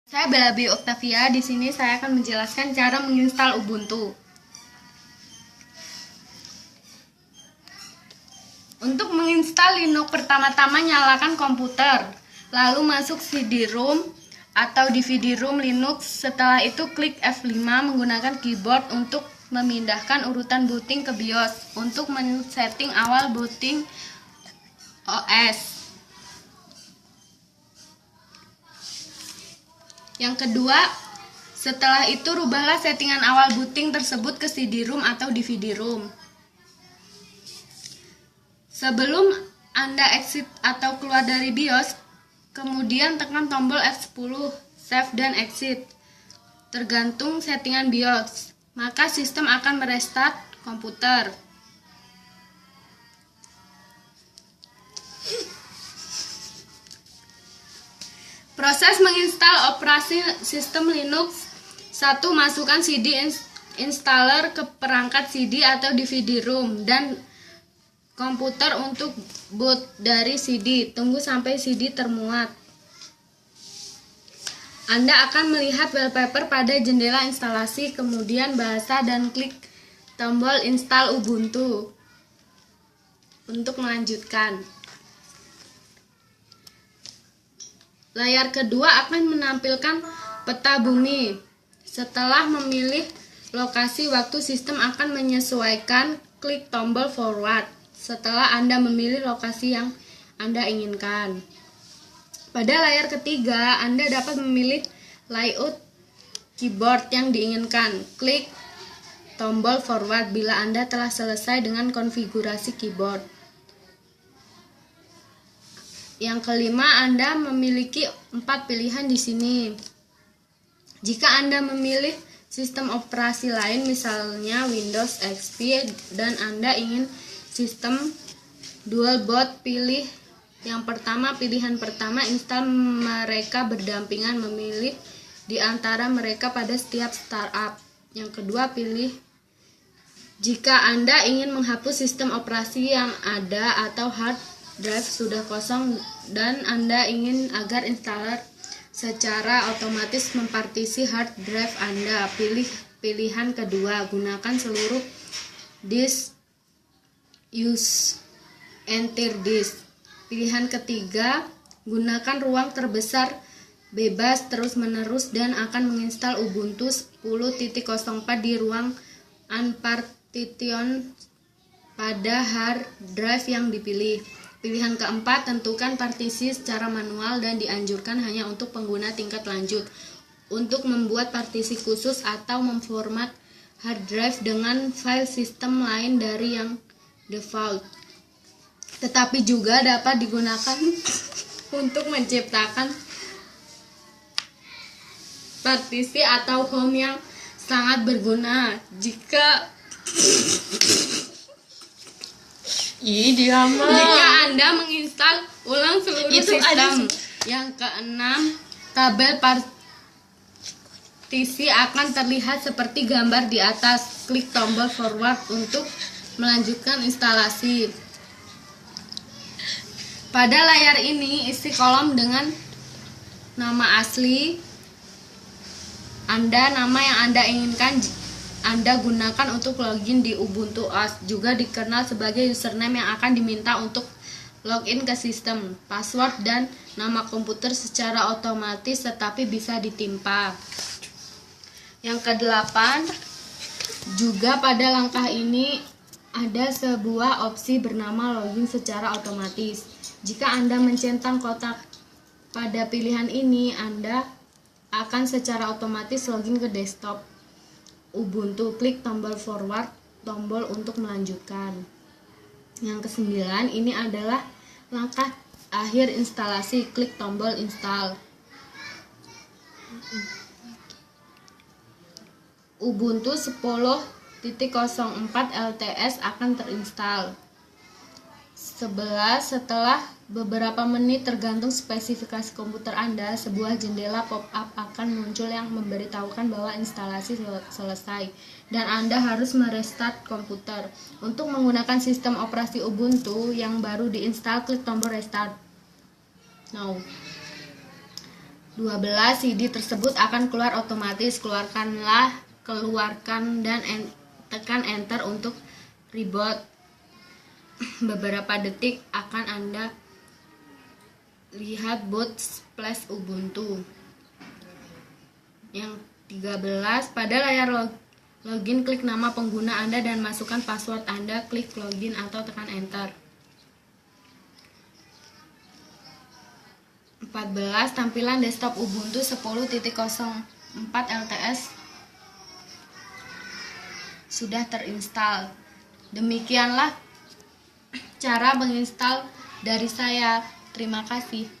Saya Bella Octavia. Di sini saya akan menjelaskan cara menginstal Ubuntu. Untuk menginstal Linux, pertama-tama nyalakan komputer, lalu masuk CD-ROM atau DVD-ROM Linux. Setelah itu klik F5 menggunakan keyboard untuk memindahkan urutan booting ke BIOS untuk men-setting awal booting OS. Yang kedua, setelah itu rubahlah settingan awal booting tersebut ke CD-ROM atau DVD-ROM. Sebelum Anda exit atau keluar dari BIOS, kemudian tekan tombol F10, save dan exit. Tergantung settingan BIOS, maka sistem akan merestart komputer. Proses menginstal operasi sistem Linux. 1. Masukkan CD installer ke perangkat CD atau DVD-ROM dan komputer untuk boot dari CD. Tunggu sampai CD termuat. Anda akan melihat wallpaper pada jendela instalasi, kemudian bahasa dan klik tombol install Ubuntu untuk melanjutkan. Layar kedua akan menampilkan peta bumi. Setelah memilih lokasi, waktu sistem akan menyesuaikan, klik tombol forward setelah Anda memilih lokasi yang Anda inginkan. Pada layar ketiga, Anda dapat memilih layout keyboard yang diinginkan. Klik tombol forward bila Anda telah selesai dengan konfigurasi keyboard. Yang kelima, Anda memiliki 4 pilihan di sini. Jika Anda memilih sistem operasi lain, misalnya Windows XP, dan Anda ingin sistem dual boot, pilih yang pertama. Pilihan pertama, install mereka berdampingan, memilih di antara mereka pada setiap startup. Yang kedua, pilih jika Anda ingin menghapus sistem operasi yang ada atau hard drive sudah kosong dan Anda ingin agar installer secara otomatis mempartisi hard drive Anda, pilih pilihan kedua. Gunakan seluruh disk, use entire disk. Pilihan ketiga, gunakan ruang terbesar bebas terus-menerus dan akan menginstal Ubuntu 10.04 di ruang unpartition pada hard drive yang dipilih. Pilihan keempat, tentukan partisi secara manual dan dianjurkan hanya untuk pengguna tingkat lanjut untuk membuat partisi khusus atau memformat hard drive dengan file sistem lain dari yang default. Tetapi juga dapat digunakan untuk menciptakan partisi atau home yang sangat berguna jika jika Anda menginstal ulang seluruh sistem. Yang keenam, tabel partisi akan terlihat seperti gambar di atas. Klik tombol forward untuk melanjutkan instalasi. Pada layar ini, isi kolom dengan nama asli Anda, nama yang Anda inginkan Anda gunakan untuk login di Ubuntu OS, juga dikenal sebagai username yang akan diminta untuk login ke sistem, password, dan nama komputer secara otomatis tetapi bisa ditimpa. Yang kedelapan, juga pada langkah ini ada sebuah opsi bernama login secara otomatis. Jika Anda mencentang kotak pada pilihan ini, Anda akan secara otomatis login ke desktop Ubuntu. Klik tombol forward, tombol untuk melanjutkan. Yang kesembilan, ini adalah langkah akhir instalasi. Klik tombol install. Ubuntu 10.04 LTS akan terinstall. Setelah beberapa menit tergantung spesifikasi komputer Anda, sebuah jendela pop-up akan muncul yang memberitahukan bahwa instalasi selesai dan Anda harus merestart komputer. Untuk menggunakan sistem operasi Ubuntu yang baru diinstal, klik tombol restart now. 12. CD tersebut akan keluar otomatis. Keluarkan dan tekan enter untuk reboot. Beberapa detik akan Anda lihat boot splash Ubuntu. Yang 13, pada layar login klik nama pengguna Anda dan masukkan password Anda, klik login atau tekan enter. 14, tampilan desktop Ubuntu 10.04 LTS sudah terinstall. Demikianlah cara menginstal dari saya. Terima kasih.